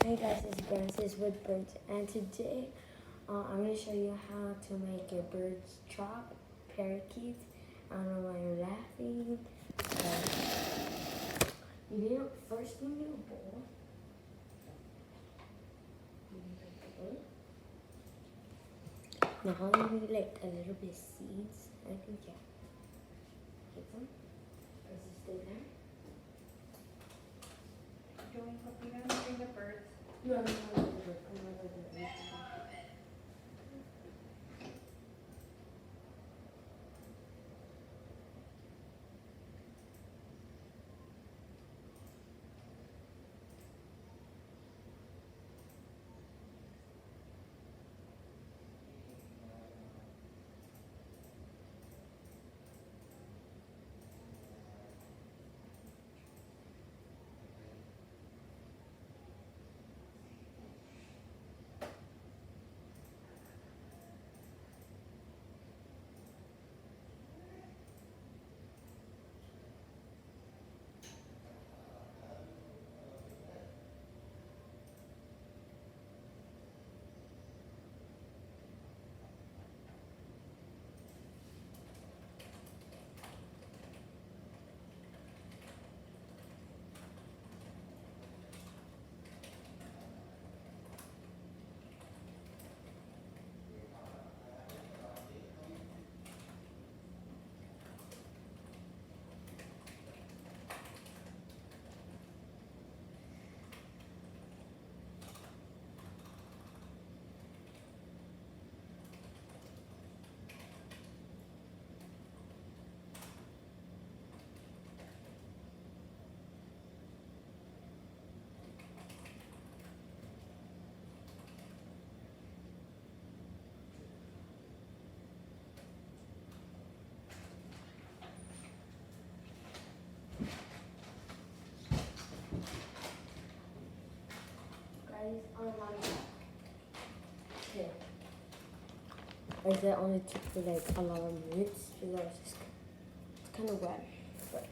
Hey guys, it's Francis with Birds, and today I'm going to show you how to make your birds chirp, parakeets. I don't know why you're laughing. First you need a bowl. Now you need like a little bit of seeds. I think get some. Does it stay there? Doing what you're gonna bring the birds. No. Guys, on my I said only took for like a lot of minutes because it's kind of wet. But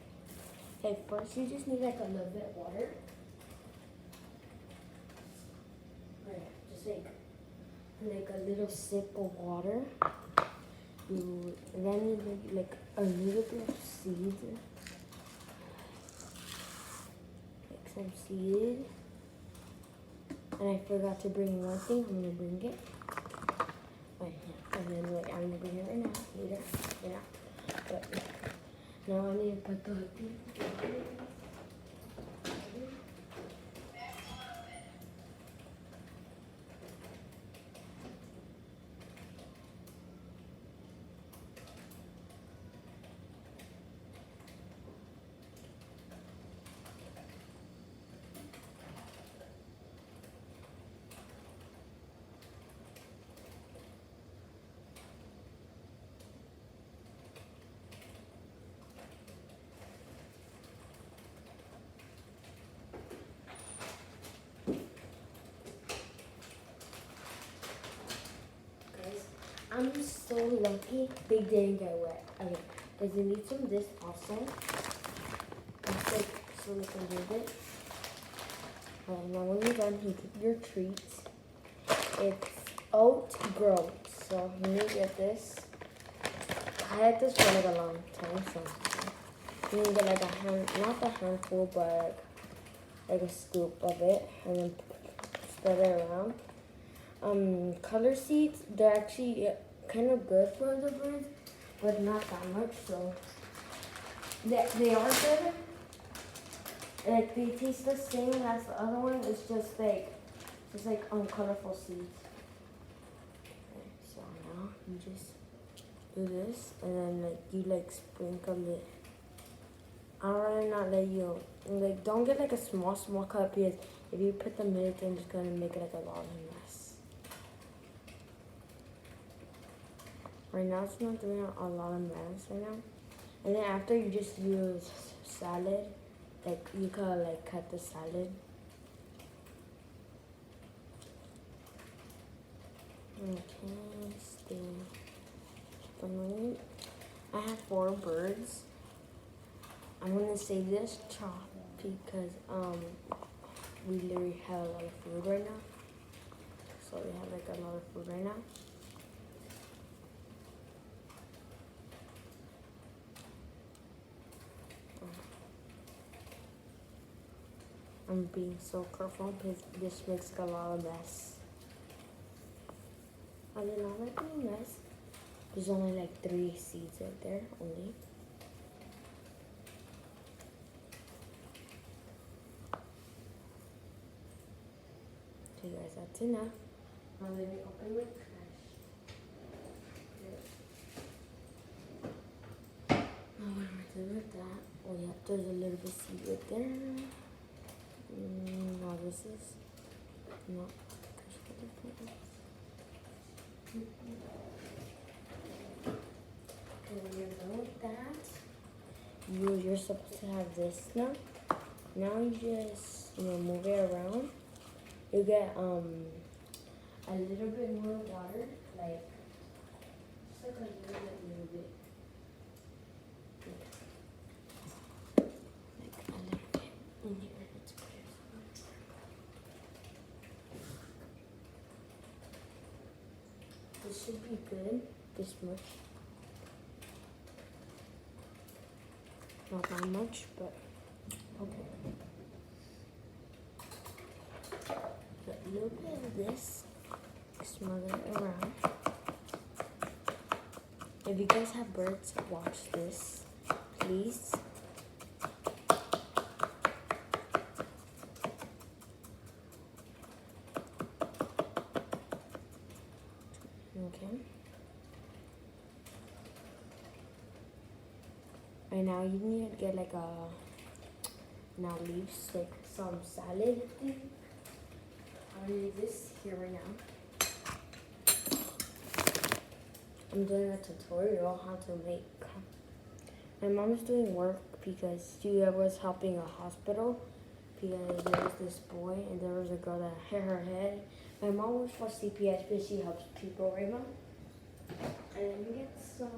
hey, first you just need like a little bit of water. Right, just like a little sip of water. Then you need like a little bit of seeds. Like some seed. And I forgot to bring one thing. I'm gonna bring it. Right here. And then wait, I'm gonna bring it right now. Later. Yeah. But now I need to put the thing. I'm so lucky they didn't get wet. Okay, because you need some of this also. It's like so we can do it. Now when you're done, you get your treats. It's oat groats. So you need to get this. I had this for like a long time, so you need to get like a hand, not a handful, but like a scoop of it, and then spread it around. Color seeds, they're actually kind of good for the birds, but not that much, so they are good. Like they taste the same as the other one. It's just like colorful seeds. Okay, so now you just do this, and then like you like sprinkle it. I'd rather not let you like don't get like a small cup because if you put them in it, then it's gonna make like a lot of mess. Right now it's not doing a lot of mess right now. And then after you just use salad. Like you could like cut the salad. Okay, still. I have 4 birds. I'm gonna save this chop because we literally have a lot of food right now. So we have like a lot of food right now. I'm being so careful because this makes a lot of mess. I did not make any mess. There's only like 3 seeds right there, only. So guys, that's enough. Now let me open my trash. Now what am I doing with that? Oh yeah, there's a little bit of seed right there. Now this is not. Okay, when you're done with that, you're supposed to have this now. Now you just move it around. You get a little bit more water, like just like a little bit. Like a little bit in here. Let's put it somewhere. This should be good. This much. Not that much, but okay. Put a little bit of this. Smother it around. If you guys have birds, watch this, please. Okay. And now you need to get like now leaves, like some salad thing. I'll leave this here right now. I'm doing a tutorial how to make. My mom's doing work because she was helping a hospital because there was this boy and there was a girl that hit her head. My mom works for CPS, but she helps people, right, Mom? And then you get some.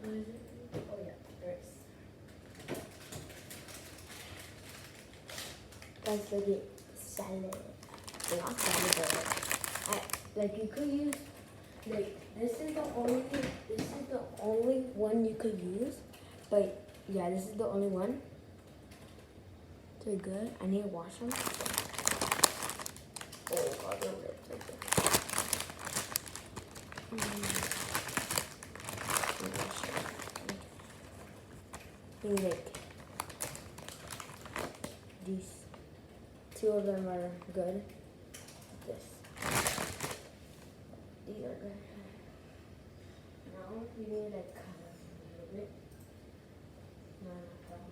What is it? Oh yeah, there it is. Guys, look at salad. Not salad, but like you could use. Like this is the only one you could use, but yeah, this is the only one. They're good. I need to wash them. Oh god, they're ripped right there. Like these 2 of them are good. This. These are good. Now you need to cut it a little bit. No, not that much.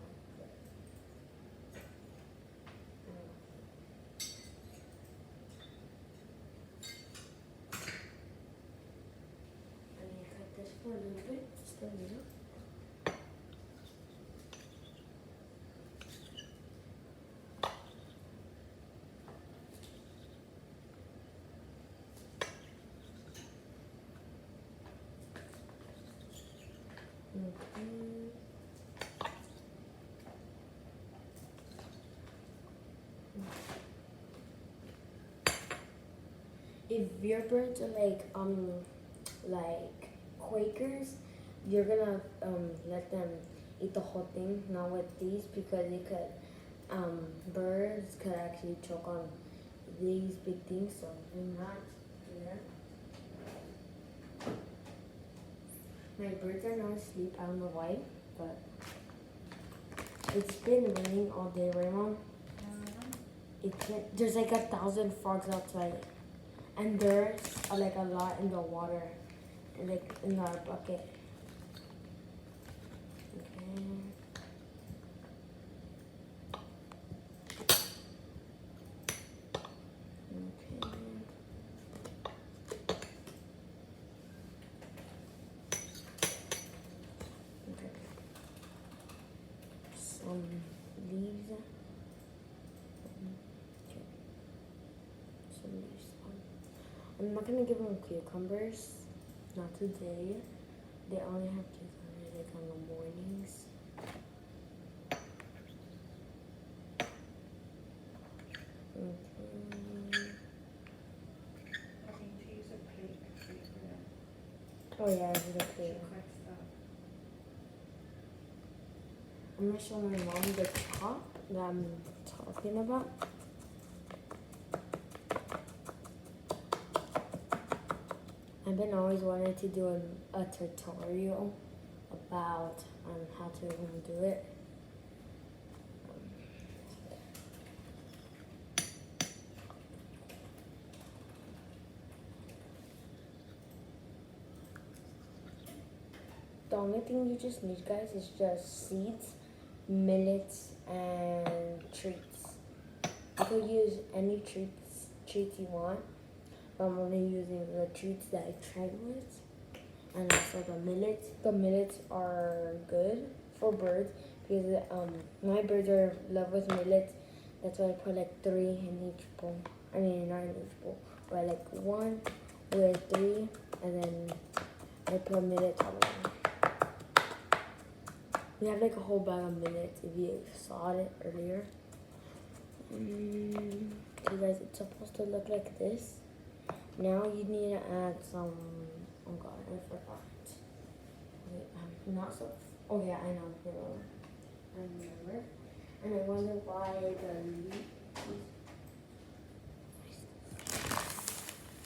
I need to cut this for a little bit, just a little. If your birds are like Quakers, you're gonna let them eat the whole thing, not with these, because it could birds could actually choke on these big things, so do not do that. My birds are not asleep. I don't know why, but it's been raining all day, right, Mom? There's like 1,000 frogs outside, and there's like a lot in the water, like in our bucket. Okay. Some leaves. Okay. Some leaves. I'm not gonna give them cucumbers. Not today. They only have cucumbers like on the mornings. I think to use a plate for that. Oh yeah, it's To okay. collect stuff. I'm gonna show my mom the top that I'm talking about. I've been always wanting to do a tutorial about how to do it. The only thing you just need, guys, is just seeds, millets, and treats. You could use any treats you want. I'm only using the treats that I tried with, and also the millets. The millets are good for birds because my birds are in love with millets. That's why I put like 3 in each bowl. I mean, not in each bowl, but like 1 with 3, and then I put millets on them. We have like a whole bag of millets if you saw it earlier. You guys, it's supposed to look like this. Now you need to add some, oh god, I forgot. Wait, not so, oh yeah, I know, I remember. And I wonder why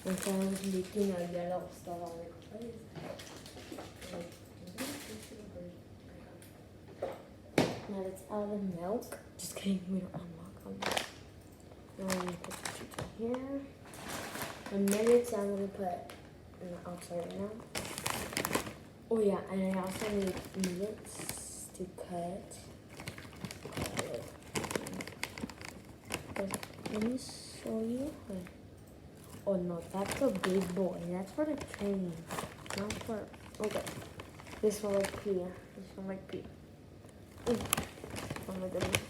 I'm trying to making a yellow star on the place. Now it's out of milk. Just kidding, we don't have milk on that. Now I'm gonna put the treats in here. The millets I'm gonna put in the outside right now. Oh yeah, and I also need millets to cut. Let me show you. Oh no, that's a big boy. That's for the training, not for. Okay, this one like here. This one like here. Oh my goodness.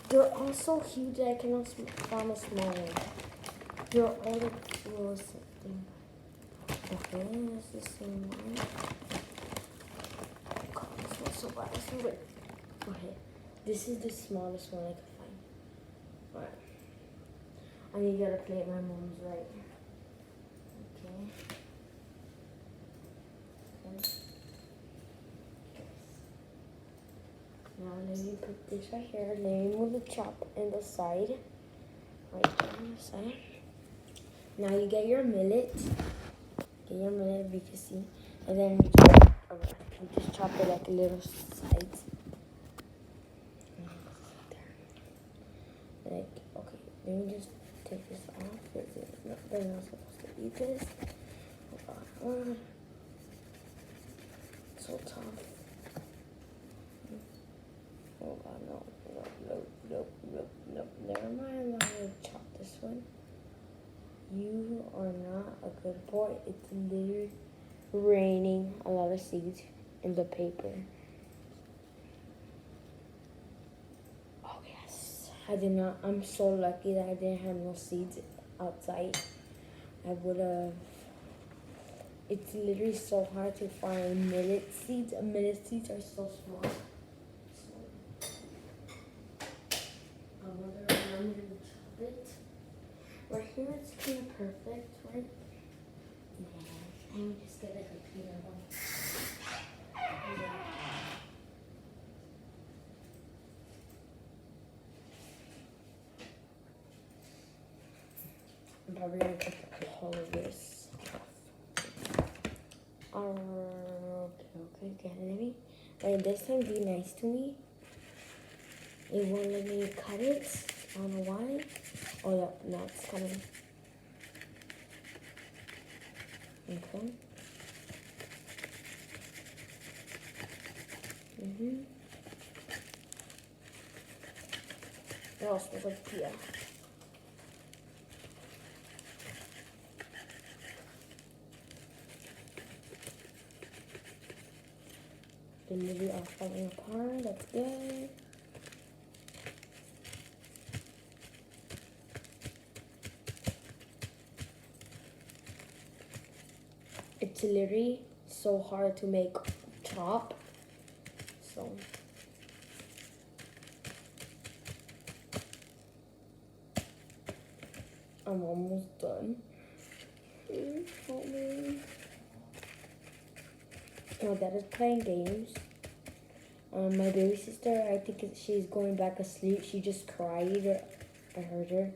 They're all so huge that I cannot find a small one. They're all the little thing. Okay, that's the same one. Oh god, this one's so bad. So good. Okay, this is the smallest one I could find. Alright. I need to get a plate. My mom's right. Okay. Now let me put this right here. Let me move the chop in the side. Right there on the side. Now you get your millet. Get your millet, you can see. And then you just chop it like little sides. Like, okay, let me just take this off. They're not supposed to eat this. Oh god. So tough. Oh god, no. Never mind, I'm not gonna chop this one. You are not a good boy. It's literally raining a lot of seeds in the paper. Oh yes. I'm so lucky that I didn't have no seeds outside. I would have. It's literally so hard to find millet seeds. Millet seeds are so small. Right here it's kind of perfect, right? Yeah. And we just get like a peanut one. Yeah. I'm probably gonna cut the whole of this off. Okay. Let me. Like this time, be nice to me. It won't let me cut it. I don't know why. Oh yeah, now it's coming. Okay. It all smells like Pia. The movie are falling apart. That's good. It's literally so hard to make chop. So I'm almost done. Please help me. My dad is playing games. My baby sister, I think she's going back asleep. She just cried. I heard her.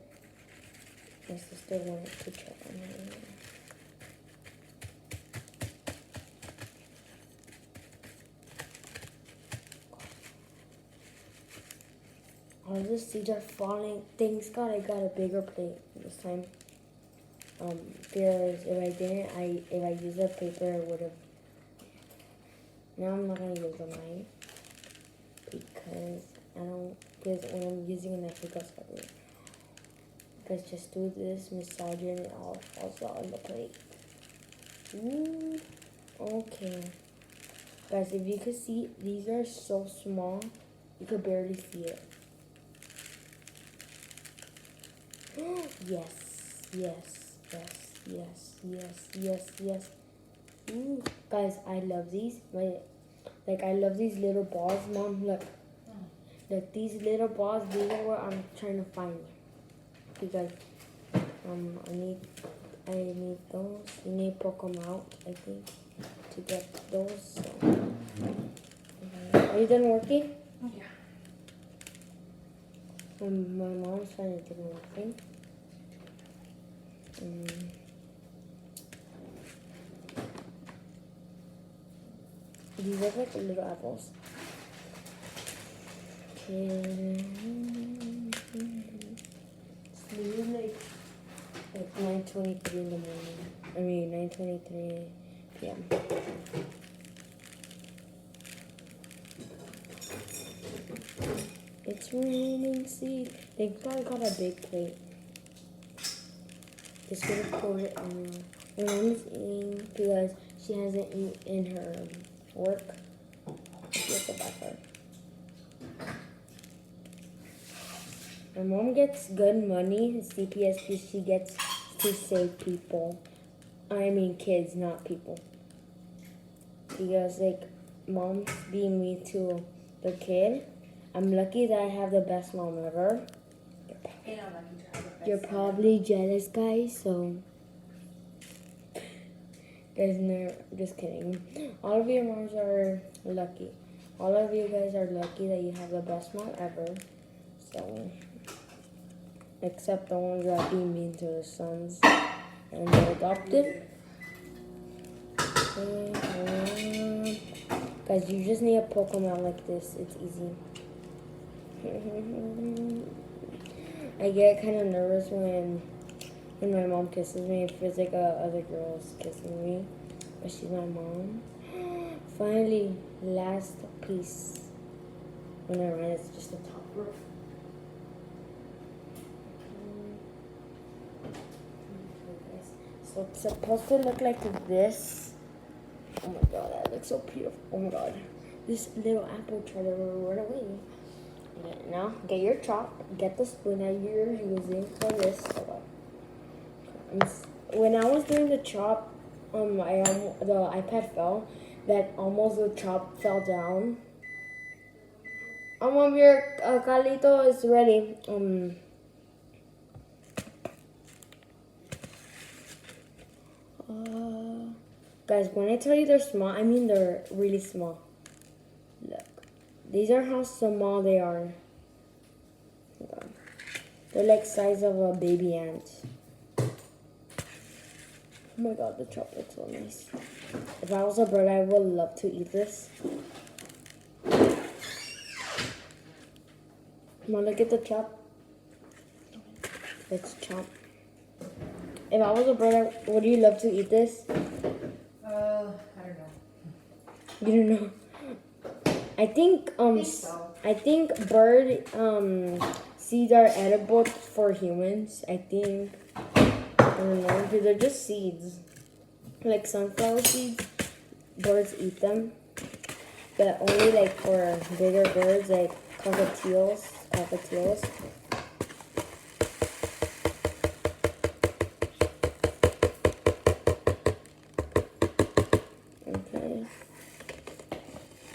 My sister wanted to check on her. All the seeds are falling. Thanks God I got a bigger plate this time. Because if I didn't, if I used a paper, I would have. Now I'm not gonna use a knife because I don't. Because when I'm using a knife, it goes everywhere. Guys, just do this, massage it, and it all falls out on the plate. Ooh, okay. Guys, if you could see, these are so small, you could barely see it. Yes, yes, yes, yes, yes, yes, yes. Ooh, guys, I love these. I love these little balls. Mom, look. Look, these little balls, these are what I'm trying to find. Because, I need those. You need to poke them out, I think, to get those. So. Okay. Are you done working? Oh, yeah. My mom's finally done working. These look like little apples. Okay. It's 9:23 in the morning. I mean 9:23 p.m. It's raining seed. Thank God I got a big plate. Just gonna pour it on. My mom's eating because she hasn't eaten in her work. She has to back her. My mom gets good money, CPS, because she gets to save people. I mean kids, not people. Because mom's being mean to the kid. I'm lucky that I have the best mom ever. And I'm lucky to have the best You're probably jealous, guys, so. Guys, no, just kidding. All of your moms are lucky. All of you guys are lucky that you have the best mom ever. So, except the ones that be mean to the sons and they're adopted. Guys, you just need to poke them out like this. It's easy. I get kind of nervous when my mom kisses me. It feels like other girls kissing me, but she's my mom. Finally, last piece. When I run, it's just the top row. So it's supposed to look like this. Oh my God, that looks so beautiful. Oh my God, this little apple tried to run away. Okay, now get your chop. Get the spoon that you're using for this. When I was doing the chop, the iPad fell. That almost the chop fell down. Mom, your calito is ready. Guys, when I tell you they're small, I mean they're really small. Look, these are how small they are. They're like size of a baby ant. Oh my God, the chop looks so nice. If I was a bird, I would love to eat this. Come on, look at the chop. Let's chop. If I was a bird, would you love to eat this? I don't know. You don't know. I think so. I think bird seeds are edible for humans. I think. I don't know, because they're just seeds. Like sunflower seeds, birds eat them. But only like for bigger birds, like cockatiels. Okay.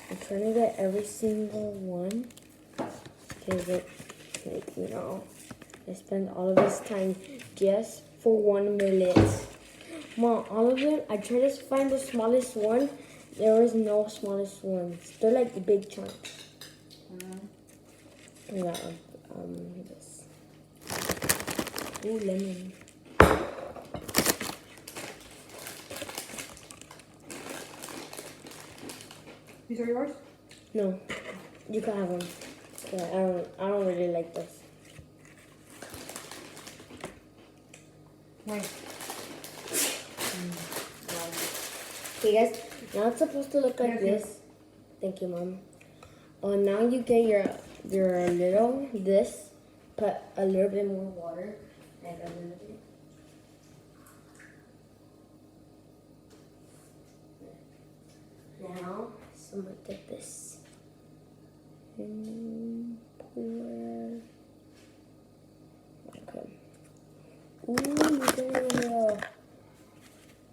I'm trying to get every single one. Because I spend all of this time just for 1 minute. Mom, all of them, I tried to find the smallest one. There was no smallest ones. They're like the big chunks. Yeah, this. Ooh, lemon. These are yours? No, you can have one. Yeah, I don't really like this. Nice. Okay, guys, now it's supposed to look like Yes, this. Thank you, Mom. Now you get your little this. Put a little bit more water, like a little bit. Now, someone get this. And pour. Okay. Ooh, look at her.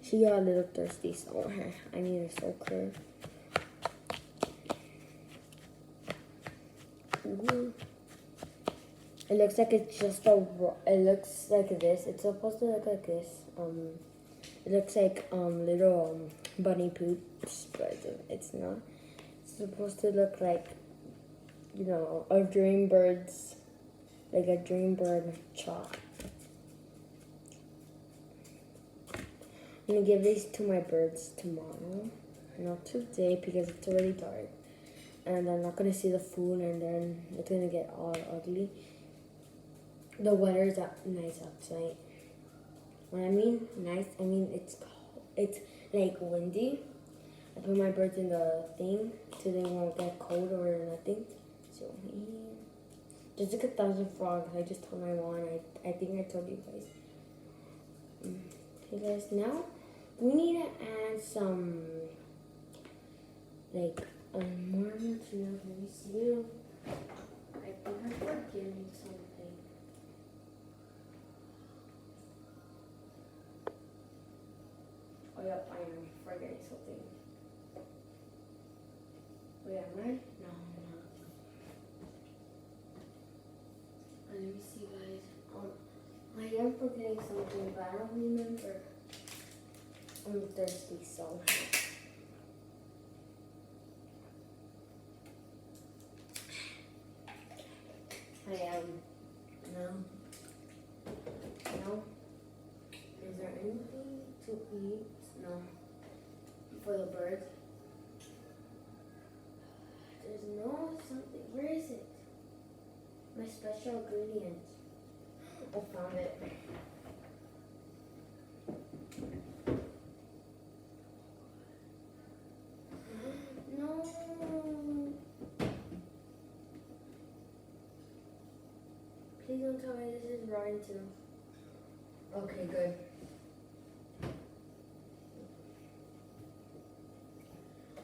She got a little thirsty, so I need to soak her. Ooh. It looks like it's just it looks like this. It's supposed to look like this. It looks like little bunny poops, but it's not. It's supposed to look like, you know, a dream bird's, like a dream bird chalk. I'm gonna give these to my birds tomorrow, not today because it's already dark, and I'm not gonna see the food, and then it's gonna get all ugly. The weather's nice outside. When I mean nice, I mean it's like windy. I put my birds in the thing so they won't get cold or nothing. So yeah. Just like 1,000 frogs. I just told my mom. I think I told you guys. Okay, guys. Now we need to add some like more material. Let me see. I think I'm forgetting something. Oh yeah, I am forgetting something. Wait, am I? No, I'm not. Let me see, guys. I am forgetting something, but I don't remember. I'm thirsty, so. I am. No. No. Is there anything to eat? No. For the birds? There's no something. Where is it? My special ingredient. I found it. No. Please don't tell me this is rotten too. Okay, good.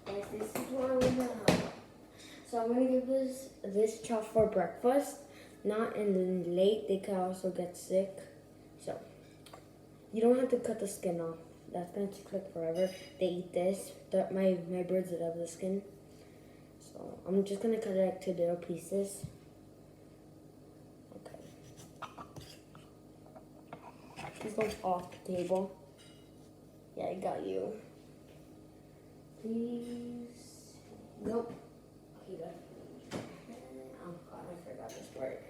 Guys, this is what I'm gonna have. So I'm gonna give this child for breakfast. Not in late, they can also get sick. So you don't have to cut the skin off. That's gonna take like forever. They eat this. My birds love the skin. So I'm just gonna cut it like 2 little pieces. Okay. Please don't fall off the table. Yeah, I got you. Please. Nope. Okay, good. Oh god, I forgot this part.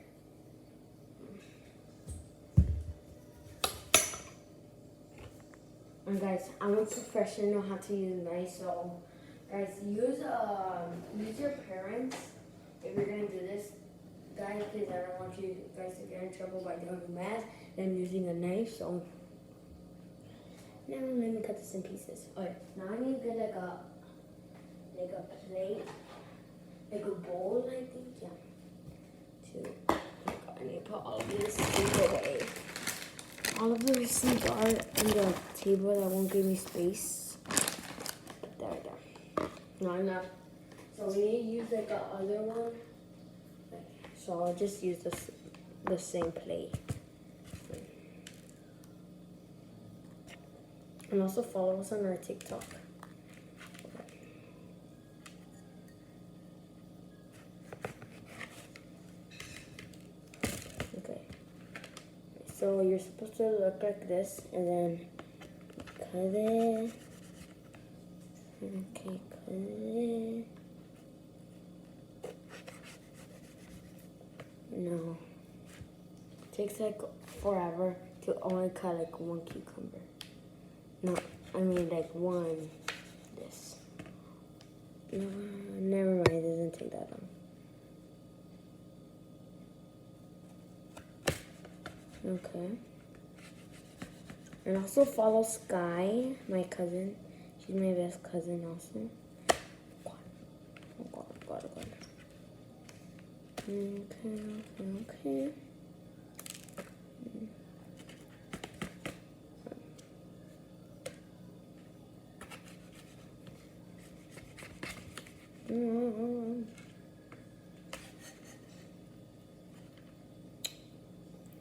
And guys, I'm a professional how to use knives, so guys, use your parents if you're gonna do this, guys, because I don't want you guys to get in trouble by doing math and using a knife. So now let me cut this in pieces. Okay, now I need to get like a plate, like a bowl, I think, yeah. I need to put all of this away. All of the receipts are in the table that won't give me space. There. Not enough. So we need to use like the other one. So I'll just use the same plate. And also follow us on our TikTok. Okay. So you're supposed to look like this, and then cut it. Okay, cut it. No. It takes like forever to only cut like one cucumber. No, I mean like one this. No, never mind, it doesn't take that long. Okay. And also follow Sky, my cousin. She's my best cousin also. Oh God. Okay.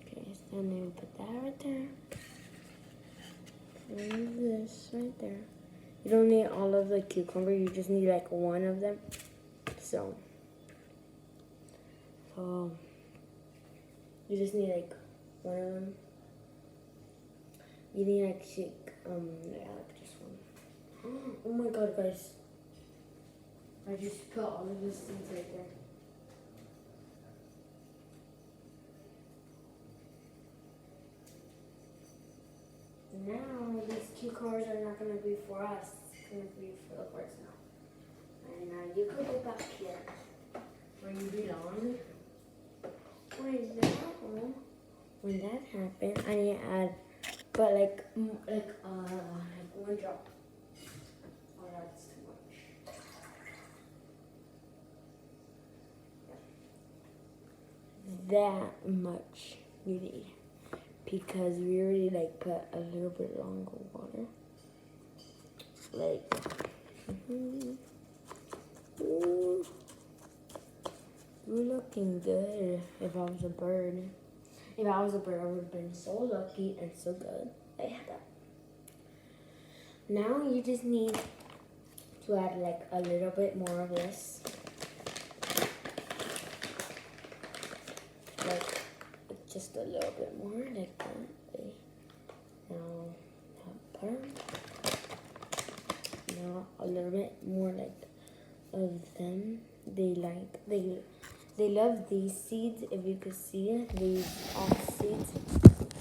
Okay, so then put that right there. And this right there. You don't need all of the cucumber, you just need like one of them. So you just need like one of them. You need like like just one. Oh my God, guys. I just put all of these things right there. Now these cucumbers are not gonna be for us. It's gonna be for the birds now. And you could go back here where you belong. When that happened, I need to add, but like one drop. Oh, that's too much. That much you need, because we already like put a little bit longer water. Like, Ooh. You're looking good. If I was a bird. If I was a bird, I would have been so lucky and so good. I had that. Now you just need to add like a little bit more of this. Like just a little bit more like that. Now butter. Now a little bit more like of them. They love these seeds. If you could see it, these seeds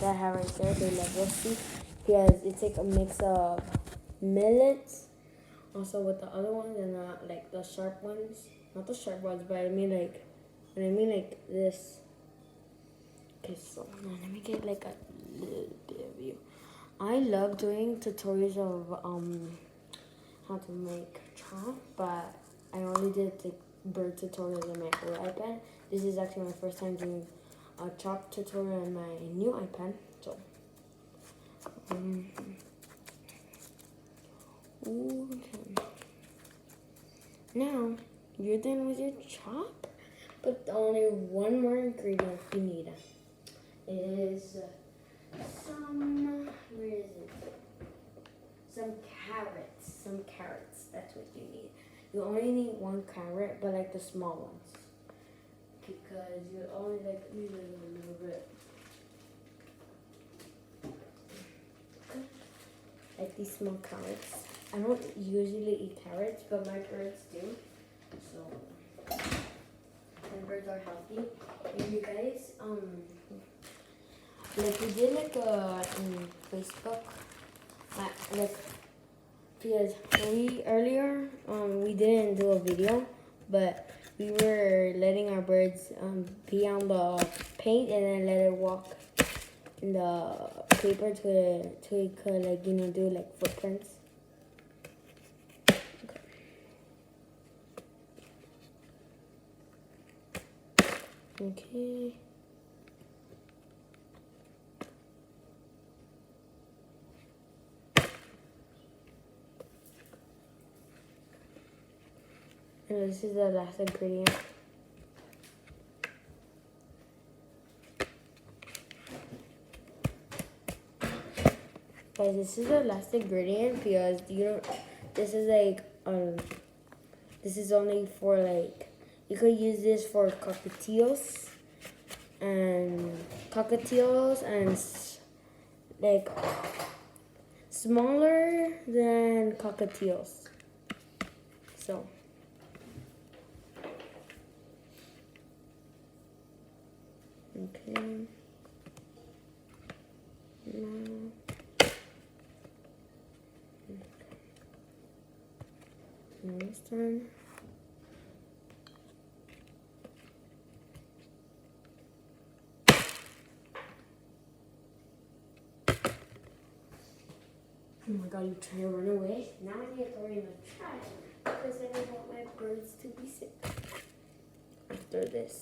that I have right there, they love those seeds because it's like a mix of millets, also with the other ones and like the sharp ones. Not the sharp ones, but I mean like this. Okay, so now let me get like a little bit of you. I love doing tutorials of how to make chop, but I only did the bird tutorials on my old iPad. This is actually my first time doing a chop tutorial on my new iPad. So, okay. Now you're done with your chop, but only one more ingredient you need. It is where is it? Some carrots. That's what you need. You only need one carrot, but like the small ones, because you only like need a little bit. Like these small carrots. I don't usually eat carrots, but my birds do. So my birds are healthy. And you guys, like we did like in Facebook, like. Because we didn't do a video, but we were letting our birds pee on the paint and then let it walk in the paper to it could like do like footprints. Okay. And this is the last ingredient. Guys, this is the last ingredient because this is only for like, you could use this for cockatiels and cockatiels and like smaller than cockatiels. So okay. Now this time. Oh my god, you trying to run away? Now I need to throw you in the trash because I don't want my birds to be sick. After this,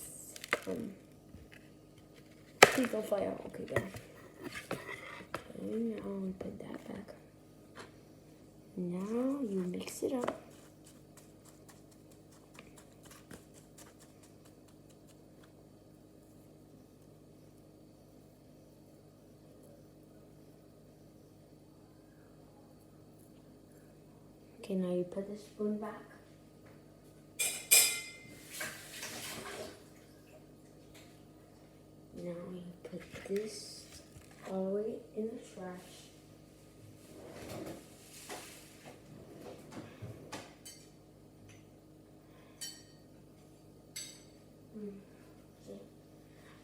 please don't fly out. Okay, good. Okay, now we put that back. Now you mix it up. Okay, now you put the spoon back. Now you put this all the way in the trash.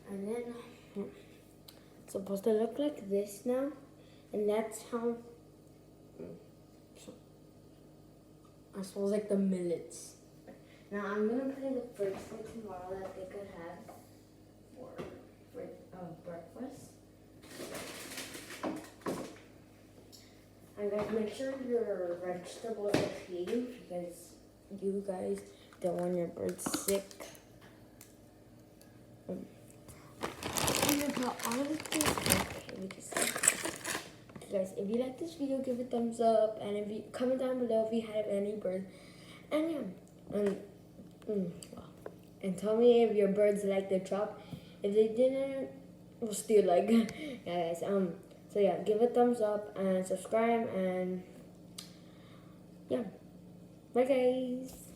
And then it's supposed to look like this now, and that's how. I suppose like the millets. Now I'm gonna put in the fridge for tomorrow that they could have for breakfast. And guys, make sure your vegetables are clean because you guys don't want your birds sick. I'm gonna put all of this. Okay, we can see. Guys, if you like this video, give it a thumbs up, and if you comment down below if you have any birds, and yeah, and tell me if your birds like the chop. If they didn't, we'll still like. Yeah, guys. So yeah, give a thumbs up and subscribe, and yeah, bye guys.